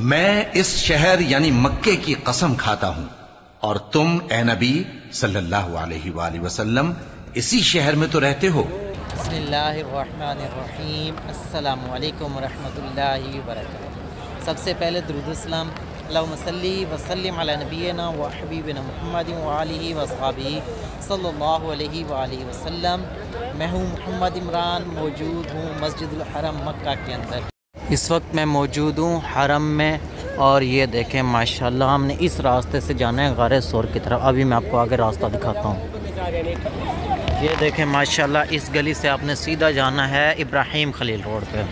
मैं इस शहर यानी मक्के की कसम खाता हूं और तुम ए नबी सल्लल्लाहु अलैहि वसल्लम इसी शहर में तो रहते हो। बिस्मिल्लाहिर्रहमानिर्रहीम, अस्सलामु अलैकुम रहमतुल्लाहि व बरकातुहू। सबसे पहले दुरूद सलाम अल्लाहुम्मा सल्ली व सल्लिम अला नबियना व हबीबिना मुहम्मदिन व आलिहि व अस्हाबिही सल्लल्लाहु अलैहि व आलिहि वसल्लम। मैं हूँ मोहम्मद इमरान, मौजूद हूँ मस्जिदुल हरम मक्का के अंदर। इस वक्त मैं मौजूद हूँ हरम में और ये देखें माशाल्लाह हमने इस रास्ते से जाना है गारे सोर की तरफ। अभी मैं आपको आगे रास्ता दिखाता हूँ। ये देखें माशाल्लाह इस गली से आपने सीधा जाना है इब्राहिम खलील रोड पे।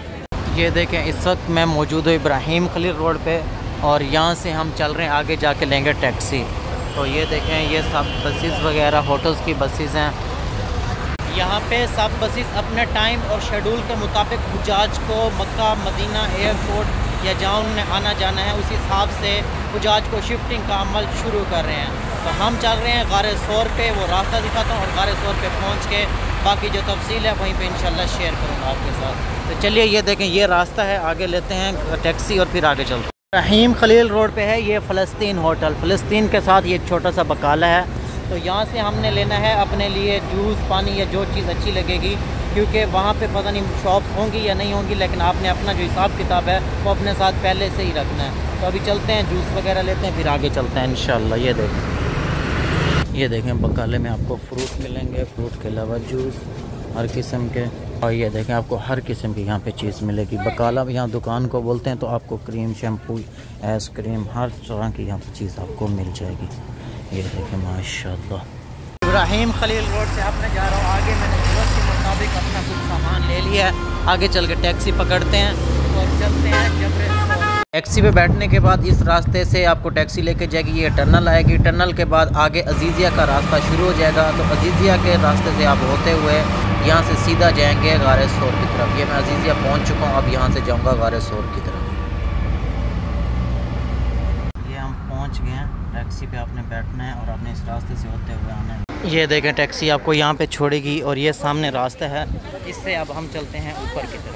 ये देखें इस वक्त मैं मौजूद हूँ इब्राहिम खलील रोड पे और यहाँ से हम चल रहे हैं आगे जाके लेंगे टैक्सी। तो ये देखें ये सब बसेस वगैरह होटल्स की बसेस हैं। यहाँ पे सब बसेस अपने टाइम और शेड्यूल के मुताबिक हुजाज को मक्का मदीना एयरपोर्ट या जहाँ उन्हें आना जाना है उसी हिसाब से हुजाज को शिफ्टिंग का अमल शुरू कर रहे हैं। तो हम चल रहे हैं गारे सोर पे, वो रास्ता दिखाता हूँ और गारे सोर पे पहुँच के बाकी जो तफसील है वहीं पे इंशाल्लाह शेयर करूँगा आपके साथ। तो चलिए ये देखें ये रास्ता है, आगे लेते हैं टैक्सी और फिर आगे चलते हैं। इब्राहिम खलील रोड पे है ये फ़लस्तीन होटल, फ़लस्तीन के साथ ये छोटा सा बकाला है। तो यहाँ से हमने लेना है अपने लिए जूस पानी या जो चीज़ अच्छी लगेगी, क्योंकि वहाँ पे पता नहीं शॉप होंगी या नहीं होंगी, लेकिन आपने अपना जो हिसाब किताब है वो अपने साथ पहले से ही रखना है। तो अभी चलते हैं जूस वगैरह लेते हैं फिर आगे चलते हैं इंशाल्लाह। ये देखें बकाले में आपको फ्रूट मिलेंगे, फ्रूट के अलावा जूस हर किस्म के। और ये देखें आपको हर किस्म की यहाँ पे चीज़ मिलेगी। बकाला यहाँ दुकान को बोलते हैं। तो आपको क्रीम शैम्पू आइसक्रीम हर तरह की यहाँ पर चीज़ आपको मिल जाएगी। ये देखें माशाल्लाह। इब्राहिम खलील रोड से आपने जा रहा हूँ आगे, मैंने ज़रूरत के मुताबिक अपना कुछ सामान ले लिया है। आगे चल के टैक्सी पकड़ते हैं और चलते हैं जबरे। टैक्सी पे बैठने के बाद इस रास्ते से आपको टैक्सी लेके जाएगी, ये टनल आएगी। टनल के बाद आगे अजीज़िया का रास्ता शुरू हो जाएगा। तो अजीज़िया के रास्ते से आप होते हुए यहाँ से सीधा जाएंगे गारे सोर की तरफ। ये मैं अजीज़िया पहुँच चुका हूँ, अब यहाँ से जाऊँगा गारे सोर की तरफ। ये हम पहुँच गए हैं। टैक्सी पे आपने बैठना है और आपने इस रास्ते से होते हुए आना है। ये देखें टैक्सी आपको यहाँ पे छोड़ेगी और ये सामने रास्ता है, इससे अब हम चलते हैं ऊपर की तरफ।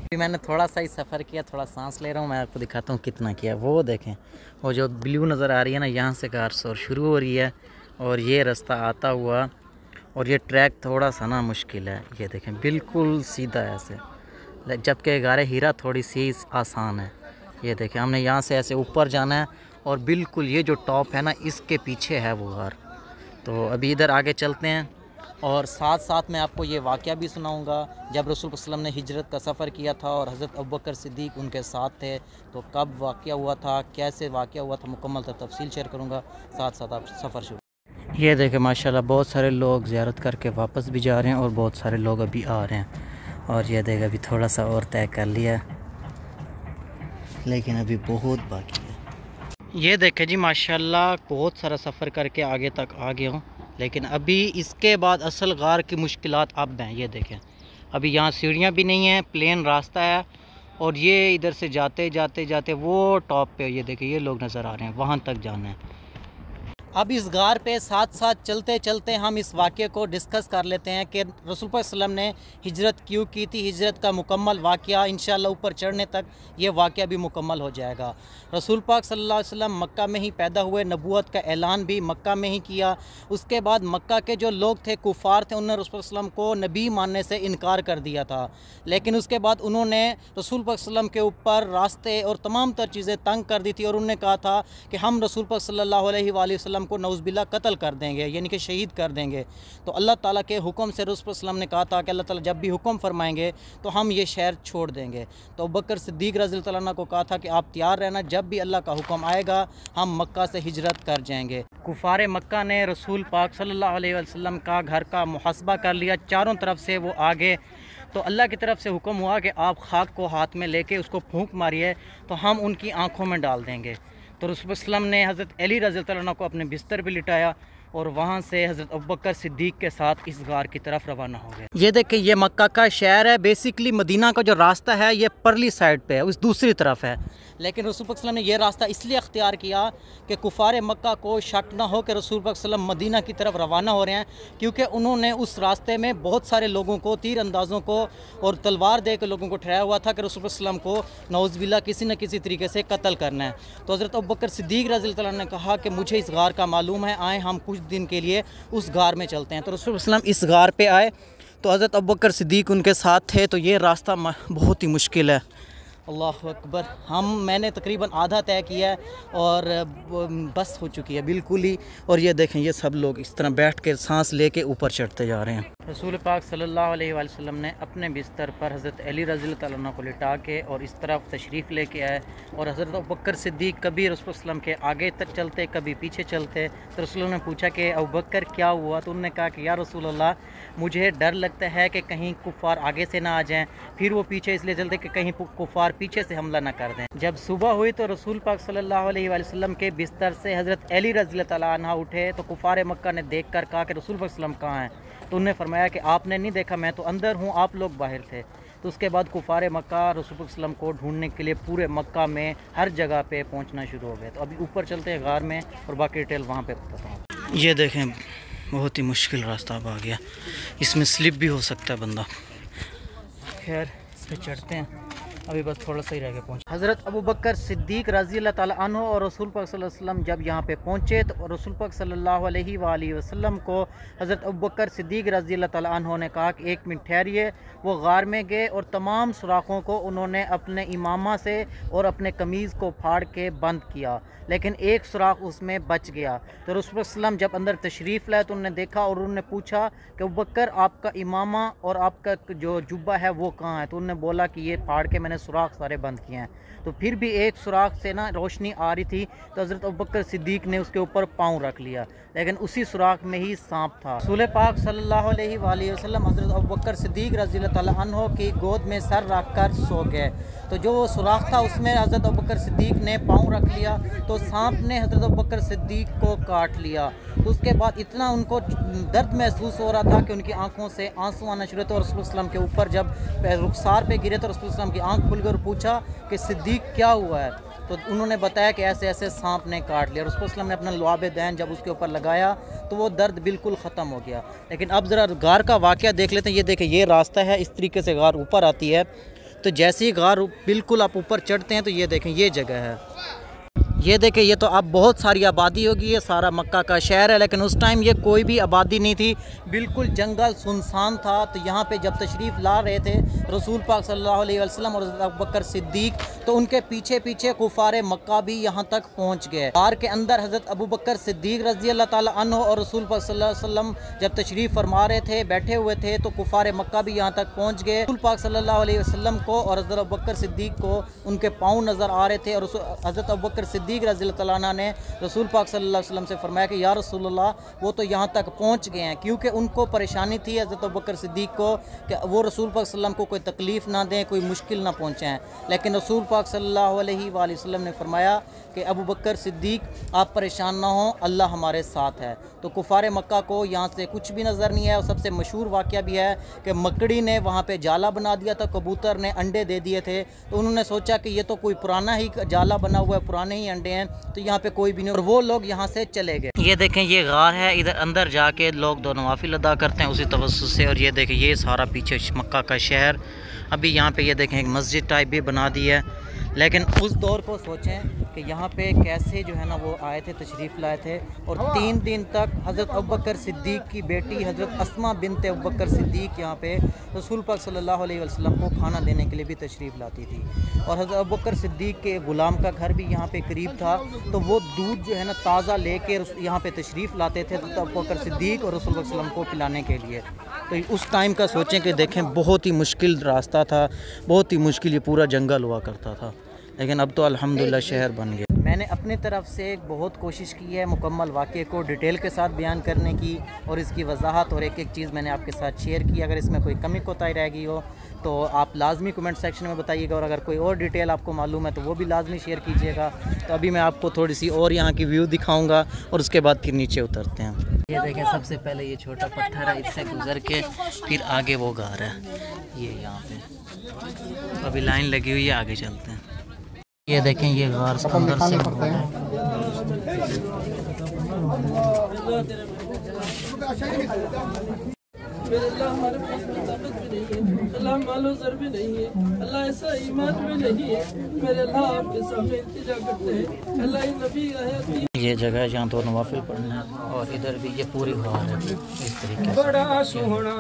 अभी मैंने थोड़ा सा ही सफ़र किया, थोड़ा सांस ले रहा हूँ। मैं आपको दिखाता हूँ कितना किया। वो देखें वो जो ब्लू नज़र आ रही है ना, यहाँ से कार शोर शुरू हो रही है और ये रास्ता आता हुआ और ये ट्रैक थोड़ा सा ना मुश्किल है। ये देखें बिल्कुल सीधा है ऐसे, जबकि गारे हीरा थोड़ी सी आसान है। ये देखें हमने यहाँ से ऐसे ऊपर जाना है और बिल्कुल ये जो टॉप है ना इसके पीछे है वो घर। तो अभी इधर आगे चलते हैं और साथ साथ मैं आपको ये वाक़या भी सुनाऊंगा जब रसूल सल्लल्लाहु अलैहि वसल्लम ने हिजरत का सफ़र किया था और हज़रत अबू बकर सिद्दीक़ उनके साथ थे। तो कब वाक़या हुआ था, कैसे वाक़या हुआ था, मुकम्मल तफसील शेयर करूँगा। साथ साथ आप सफ़र शुरू। ये देखें माशाल्लाह बहुत सारे लोग ज़ियारत करके वापस भी जा रहे हैं और बहुत सारे लोग अभी आ रहे हैं। और ये देखें अभी थोड़ा सा और तय कर लिया लेकिन अभी बहुत बाकी है। ये देखें जी माशाल्लाह बहुत सारा सफ़र करके आगे तक आ गया हूँ, लेकिन अभी इसके बाद असल गार की मुश्किलात अब हैं। ये देखें अभी यहाँ सीढ़ियाँ भी नहीं हैं, प्लेन रास्ता है और ये इधर से जाते जाते जाते वो टॉप पे ये देखें ये लोग नज़र आ रहे हैं, वहाँ तक जाना है। अब इस गार पे साथ साथ चलते चलते हम इस वाक़े को डिस्कस कर लेते हैं कि रसूल पाक सल्लल्लाहु अलैहि वसल्लम ने हिजरत क्यों की थी। हिजरत का मुकम्मल वाक़या इंशाअल्लाह ऊपर चढ़ने तक ये वाक़या भी मुकम्मल हो जाएगा। रसूल पाक सल्लल्लाहु अलैहि वसल्लम मक्का में ही पैदा हुए, नबूवत का ऐलान भी मक्का में ही किया। उसके बाद मक्का के जो लोग थे कुफ़ार थे, उन्होंने रसूल पाक सल्लल्लाहु अलैहि वसल्लम को नबी मानने से इनकार कर दिया था। लेकिन उसके बाद उन्होंने रसूल पाक सल्लल्लाहु अलैहि वसल्लम के ऊपर रास्ते और तमाम तर चीज़ें तंग कर दी थी और उन्होंने कहा था कि हम रसूल पाक सल्लल्लाहु अलैहि वसल्लम को नऊज़ुबिल्लाह कत्ल कर देंगे, यानी कि शहीद कर देंगे। तो अल्लाह ताला के हुक्म से रसूल सल्लल्लाहु अलैहि वसल्लम ने कहा था कि अल्लाह ताला जब भी हुक्म फरमाएंगे तो हम ये शहर छोड़ देंगे। तो अबू बकर सिद्दीक़ रज़ियल्लाहु ताला अन्हु को कहा था कि आप तैयार रहना, जब भी अल्लाह का हुक्म आएगा हम मक्का से हिजरत कर जाएंगे। कुफार मक्का ने रसूल पाक सल्लल्लाहु अलैहि वसल्लम का घर का मुहासबा कर लिया, चारों तरफ से वो आगे। तो अल्लाह की तरफ से हुक्म हुआ कि आप खाक को हाथ में लेके उसको फूंक मारिए तो हम उनकी आँखों में डाल देंगे। तो रसूल सल्लम ने हज़रत अली रज़ियल्लाहु अन्हु को अपने बिस्तर पर लिटाया और वहाँ से हज़रत अबू बकर सिद्दीक़ के साथ इस गार की तरफ रवाना हो गए। ये देखिए ये मक्का का शहर है। बेसिकली मदीना का जो रास्ता है ये परली साइड पे है, उस दूसरी तरफ है। लेकिन रसूल पाक सल्लल्लाहु अलैहि वसल्लम ने यह रास्ता इसलिए अख्तियार किया कि कुफ़ार मक्का को शक ना हो कि रसूल पाक सल्लल्लाहु अलैहि वसल्लम मदीना की तरफ रवाना हो रहे हैं, क्योंकि उन्होंने उस रास्ते में बहुत सारे लोगों को, तीर अंदाज़ों को और तलवार दे के लोगों को ठहराया हुआ था कि रसूल पाक सल्लल्लाहु अलैहि वसल्लम को नौज़ुबिल्लाह किसी न किसी तरीके से कत्ल करना है। तो हज़रत अबू बकर सिद्दीक़ रज़ी अल्लाह अन्हु ने कहा कि मुझे इस गार का मालूम है, आए हम कुछ दिन के लिए उस गार में चलते हैं। तो रसूल पाक सल्लल्लाहु अलैहि वसल्लम इस गार पर आए, तो हज़रत अबू बकर सिद्दीक़ उनके साथ थे। तो ये रास्ता बहुत ही मुश्किल है। अल्लाह अकबर। मैंने तकरीबन आधा तय किया है और बस हो चुकी है बिल्कुल ही। और ये देखें, ये सब लोग इस तरह बैठ के सांस लेके ऊपर चढ़ते जा रहे हैं। रसूल पाक सल्लल्लाहु अलैहि वसल्लम ने अपने बिस्तर पर हज़रत अली रज़ी अल्लाह अन्हु को लिटा के और इस तरफ तशरीफ़ लेके आए, और हज़रत अबू बकर सिद्दीक़ कभी रसूल सल्लम के आगे तक चलते, कभी पीछे चलते। तो रसूल ने पूछा कि अबू बकर क्या हुआ? तो उन्होंने कहा कि या रसूल अल्लाह, मुझे डर लगता है कि कहीं कुफ़ार आगे से ना आ जाएँ, फिर वो पीछे इसलिए चलते कि कहीं कुफ़ार पीछे से हमला ना कर दें। जब सुबह हुई तो रसूल पाक सल्लल्लाहु अलैहि वसल्लम के बिस्तर से हज़रत अली रज़ी अल्लाह अन्हु उठे, तो कुफ़ार मक्का ने देख कर कहा कि रसूल पाक सल्लम कहाँ हैं? तो उन्होंने फरमाया कि आपने नहीं देखा, मैं तो अंदर हूँ, आप लोग बाहर थे। तो उसके बाद कुफ़ार मक्का रसूल पाक सल्लम को ढूंढने के लिए पूरे मक्का में हर जगह पे पहुँचना शुरू हो गए। तो अभी ऊपर चलते हैं गार में और बाकी डिटेल वहाँ पे बताता हूँ। ये देखें, बहुत ही मुश्किल रास्ता अब आ गया, इसमें स्लिप भी हो सकता है बंदा। खैर, इस पर चढ़ते हैं, अभी बस थोड़ा सा ही रह के पहुँचे। हज़रत अबू बकर सिद्दीक़ रज़ी अल्लाह ताला अन्हु और रसूल पाक सल्लल्लाहु अलैहि वसल्लम जब यहाँ पे पहुँचे, तो रसूल पाक सल्लल्लाहु अलैहि वसल्लम को हज़रत अबू बकर सिद्दीक़ रज़ी अल्लाह ताला अन्हु ने कहा कि 1 मिनट ठहरिए। वो गार में गए और तमाम सुराखों को उन्होंने अपने इमामा से और अपने कमीज़ को फाड़ के बंद किया, लेकिन एक सुराख उसमें बच गया। तो रसूल सल्लम जब अंदर तशरीफ़ लाए तो उन्होंने देखा और उन्होंने पूछा कि अबू बकर, आपका इमामा और आपका जो जुब्बा है वो कहाँ है? तो उन्होंने बोला कि ये फाड़ के मैंने सुराख सारे बंद किए हैं। तो फिर भी एक सुराख से ना रोशनी आ रही थी, तो हज़रत अबू बकर सिद्दीक़ ने उसके ऊपर पाँव रख लिया, लेकिन उसी सुराख में ही सांप था। रसूल पाक सल्लल्लाहु अलैहि वसल्लम हज़रत अबू बकर सिद्दीक़ रज़ी अल्लाह अन्हु की गोद में सर रख कर सो गए। तो जो सुराख था उसमें हज़रत अबू बकर सिद्दीक़ ने पाँव रख लिया, तो सांप ने हज़रत अबू बकर सिद्दीक़ को काट लिया। तो उसके बाद इतना उनको दर्द महसूस हो रहा था कि उनकी आंखों से आंसू आना शुरू। तो रसूल सल्लम के ऊपर जब रुखसार पे गिरे तो रसूल सल्लम की आंख खुल गई और पूछा कि सिद्दीक़ क्या हुआ है? तो उन्होंने बताया कि ऐसे ऐसे सांप ने काट लिया। रसूल सल्लम ने अपना लुआब दैन जब उसके ऊपर लगाया तो वो दर्द बिल्कुल ख़त्म हो गया। लेकिन अब ज़रा गार का वाक़या देख लेते हैं। ये देखें, ये रास्ता है, इस तरीके से गार ऊपर आती है। तो जैसे ही गार बिल्कुल आप ऊपर चढ़ते हैं तो ये देखें, ये जगह है। ये देखें, ये तो अब बहुत सारी आबादी होगी, ये सारा मक्का का शहर है, लेकिन उस टाइम ये कोई भी आबादी नहीं थी, बिल्कुल जंगल सुनसान था। तो यहाँ पे जब तशरीफ़ ला रहे थे रसूल पाक सल्लल्लाहु अलैहि वसल्लम और अबू बकर सिद्दीक़, तो उनके पीछे पीछे कुफ़ार मक्का भी यहाँ तक पहुँच गए। गार के अंदर हज़रत अबू बकर सिद्दीक़ रज़ी अल्लाह ताला अन्हु और रसूल पाक सल्लल्लाहु अलैहि वसल्लम जब तशरीफ़ फरमा रहे थे, बैठे हुए थे, तो कुफ़ार मक्का भी यहाँ तक पहुँच गए। रसूल पाक सल्लल्लाहु अलैहि वसल्लम को और हज़रत अबू बकर सिद्दीक़ को उनके पाँव नज़र आ रहे थे, और हज़रत अबू बकर सिद्दीक़ रज़ी अल्लाह अन्हु ने रसूल पाक सल्लल्लाहु अलैहि वसल्लम से फरमाया कि या रसूलल्लाह, वो तो यहाँ तक पहुँच गए हैं, क्योंकि उनको परेशानी थी हज़रत अबू बकर सिद्दीक़ को कि वो रसूल पाक सल्लल्लाहु अलैहि वसल्लम को कोई तकलीफ़ ना दें, कोई मुश्किल ना पहुँचाएँ। लेकिन रसूल पाक सल्लल्लाहु अलैहि वसल्लम ने फरमाया कि अबू बकर सिद्दीक़, आप परेशान ना हों, अल्लाह हमारे साथ है। तो कुफ़ार मक्का को यहाँ से कुछ भी नज़र नहीं है। और सबसे मशहूर वाक़या भी है कि मकड़ी ने वहाँ पे जाला बना दिया था, कबूतर ने अंडे दे दिए थे, तो उन्होंने सोचा कि ये तो कोई पुराना ही जाला बना हुआ है, पुराने ही अंडे हैं, तो यहाँ पे कोई भी नहीं, और वो लोग यहाँ से चले गए। ये देखें, ये गार है, इधर अंदर जाके लोग दो नवाफिल अदा करते हैं उसी तवस्सुस से। और ये देखें, ये सारा पीछे मक्का का शहर। अभी यहाँ पे ये देखें, एक मस्जिद टाइप भी बना दी है। लेकिन उस दौर को सोचें कि यहाँ पे कैसे जो है ना वो आए थे, तशरीफ़ लाए थे, और 3 दिन तक हज़रत अबू बकर सिद्दीक़ की बेटी हज़रत अस्मा बिन्त अबू बकर सिद्दीक़ यहाँ पे रसूल पाक सल्लल्लाहु अलैहि वसल्लम को खाना देने के लिए भी तशरीफ़ लाती थी। और हज़रत अबू बकर सिद्दीक़ के ग़ुलाम का घर भी यहाँ पे करीब था, तो वो दूध जो है ना ताज़ा लेके यहाँ पे तशरीफ़ लाते थे तो अबू बकर सिद्दीक़ और रसूल पाक सल्लल्लाहु अलैहि वसल्लम को पिलाने के लिए। तो उस टाइम का सोचें कि देखें, बहुत ही मुश्किल रास्ता था, बहुत ही मुश्किल, ये पूरा जंगल हुआ करता था। लेकिन अब तो अल्हम्दुलिल्लाह शहर बन गया। मैंने अपनी तरफ से बहुत कोशिश की है मुकम्मल वाक़े को डिटेल के साथ बयान करने की, और इसकी वजाहत और एक एक चीज़ मैंने आपके साथ शेयर की। अगर इसमें कोई कमी कोताही रह गई हो तो आप लाजमी कमेंट सेक्शन में बताइएगा, और अगर कोई और डिटेल आपको मालूम है तो वो भी लाजमी शेयर कीजिएगा। तो अभी मैं आपको थोड़ी सी और यहाँ की व्यू दिखाऊँगा और उसके बाद फिर नीचे उतरते हैं। ये देखें, सबसे पहले ये छोटा पत्थर है, इससे गुजर के फिर आगे वो गार है, ये यहाँ पे अभी लाइन लगी हुई है, आगे चलते हैं। ये देखें ये गार अंदर से मेरे अल्लाह हमारे पास में ताकत भी नहीं है, अल्लाह मालो ज़र भी नहीं है, अल्लाह ऐसा ईमान भी नहीं है। मेरे अल्लाह आपके सामने इल्तिजा करते हैं, अल्लाह नबी है। ये जगह है जहाँ तो नवाफिल पढ़ना है और इधर भी ये पूरी गार है इस तरीके से। बड़ा सोहना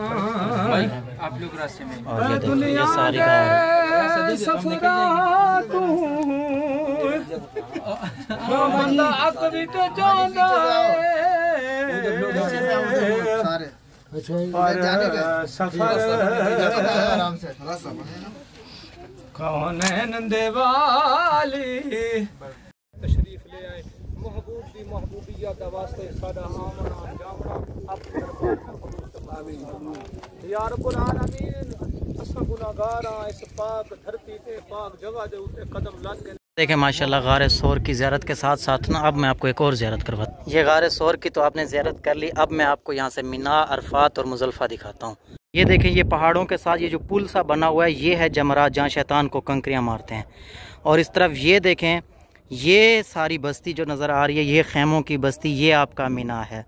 आप लोग रास्ते में और ये देखो ये सारी गार है। कौन नंदे वाली तशरीफ ले आए महबूब दी महबूबियत वास्ते सादा आमना जामना अपने या रब्बुल आलमीन असा गुनाहगार इस पाक धरती ते पाक जगह दे उते कदम लाद के देखें माशाल्लाह गार सौर की ज़ियारत के साथ साथ ना अब मैं आपको एक और ज़ियारत करवाता हूँ। ये गार सौर की तो आपने ज़ियारत कर ली, अब मैं आपको यहाँ से मिना, अरफात और मुज़ल्फ़ा दिखाता हूँ। ये देखें ये पहाड़ों के साथ ये जो पुल सा बना हुआ है ये है जमरात जहाँ शैतान को कंकरियाँ मारते हैं। और इस तरफ ये देखें ये सारी बस्ती जो नज़र आ रही है ये खैमों की बस्ती, ये आपका मिना है।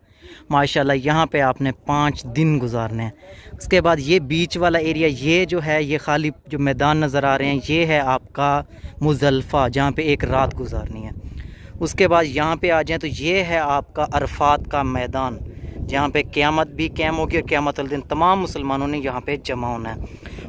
माशाल्लाह यहाँ पे आपने 5 दिन गुजारने हैं। उसके बाद ये बीच वाला एरिया ये जो है ये खाली जो मैदान नज़र आ रहे हैं ये है आपका मुज़ल्फ़ा जहाँ पे एक रात गुजारनी है। उसके बाद यहाँ पे आ जाएं तो ये है आपका अरफात का मैदान जहाँ पे क़यामत भी क़याम होगी और क़यामत वाले दिन तमाम मुसलमानों ने यहाँ पे जमा होना है।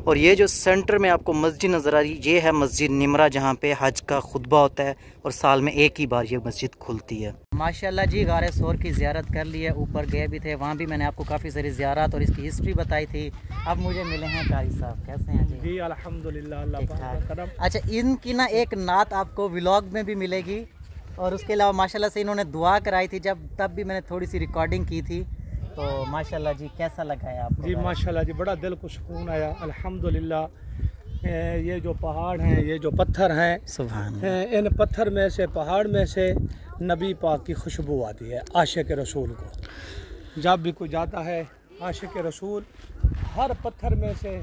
और ये जो सेंटर में आपको मस्जिद नज़र आ रही है ये है मस्जिद निमरा जहाँ पे हज का खुतबा होता है और साल में एक ही बार ये मस्जिद खुलती है। माशाल्लाह जी गारे सौर की ज़ियारत कर ली है, ऊपर गए भी थे, वहाँ भी मैंने आपको काफ़ी सारी ज़ियारत और इसकी हिस्ट्री बताई थी। अब मुझे मिले हैं कारी साहब, कैसे हैं जी? अल्हम्दुलिल्लाह अल्लाह पाक का करम। अच्छा इनकी ना एक नात आपको व्लॉग में भी मिलेगी और उसके अलावा माशाल्लाह से इन्होंने दुआ कराई थी जब, तब भी मैंने थोड़ी सी रिकॉर्डिंग की थी। तो माशाल्लाह जी कैसा लगा है आपको? जी माशाल्लाह जी बड़ा दिल को सुकून आया अल्हम्दुलिल्लाह। ये जो पहाड़ हैं ये जो पत्थर हैं सुभान इन पत्थर में से पहाड़ में से नबी पाक की खुशबू आती है आशिक रसूल को। जब भी कोई जाता है आशिक रसूल हर पत्थर में से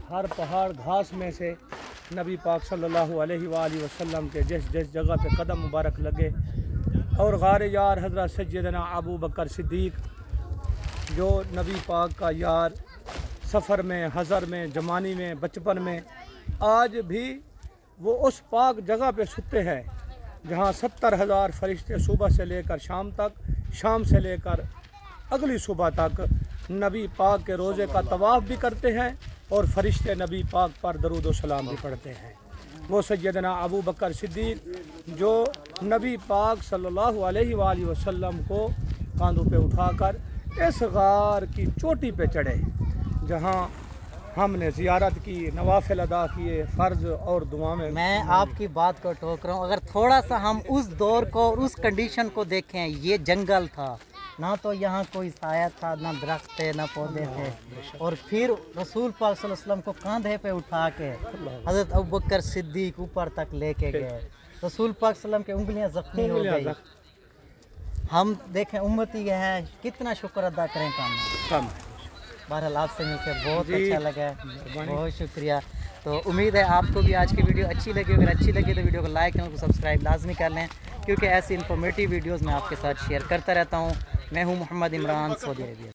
हर पहाड़ घास में से नबी पाक सल्लल्लाहु अलैहि वसल्लम के जिस जिस जगह पे कदम मुबारक लगे और गार यार हज़रत सैयदना अबू बकर सिद्दीक़ जो नबी पाक का यार सफ़र में हज़र में जवानी में बचपन में आज भी वो उस पाक जगह पे सुते हैं जहाँ 70,000 फरिश्ते सुबह से लेकर शाम तक, शाम से लेकर अगली सुबह तक नबी पाक के रोज़े का तवाफ़ भी करते हैं और फरिश्ते नबी पाक पर दरूद व सलाम भी पढ़ते हैं। वो सैयदना अबू बकर सिद्दीक़ जो नबी पाक सल्लल्लाहु अलैहि वसल्लम को कांधों पे उठाकर इस गार की चोटी पे चढ़े जहाँ हमने ज़ियारत की, नवाफिल अदा किए, फ़र्ज़ और दुआ में। मैं आपकी बात को टोक रहा हूँ, अगर थोड़ा सा हम उस दौर को और उस कंडीशन को देखें, ये जंगल था, ना तो यहाँ कोई साया था, ना दरख्त थे, ना पौधे थे, और फिर रसूल पाक सल्लल्लाहु अलैहि वसल्लम को कंधे पे उठा के हज़रत अबू बकर सिद्दीक़ ऊपर तक लेके गए। रसूल पाक सल्लल्लाहु अलैहि वसल्लम के उंगलियाँ ज़ख्मी हो गई। हम देखें उम्मती है, कितना शुक्र अदा करें काम। बहरहाल आपसे मिलकर बहुत अच्छा लगा है, बहुत शुक्रिया। तो उम्मीद है आपको भी आज की वीडियो अच्छी लगी। अगर अच्छी लगी तो वीडियो को लाइक, चैनल को सब्सक्राइब लाजमी कर लें क्योंकि ऐसी इन्फॉर्मेटिव वीडियोस मैं आपके साथ शेयर करता रहता हूँ। मैं हूँ मोहम्मद इमरान, सऊदी अरबिया।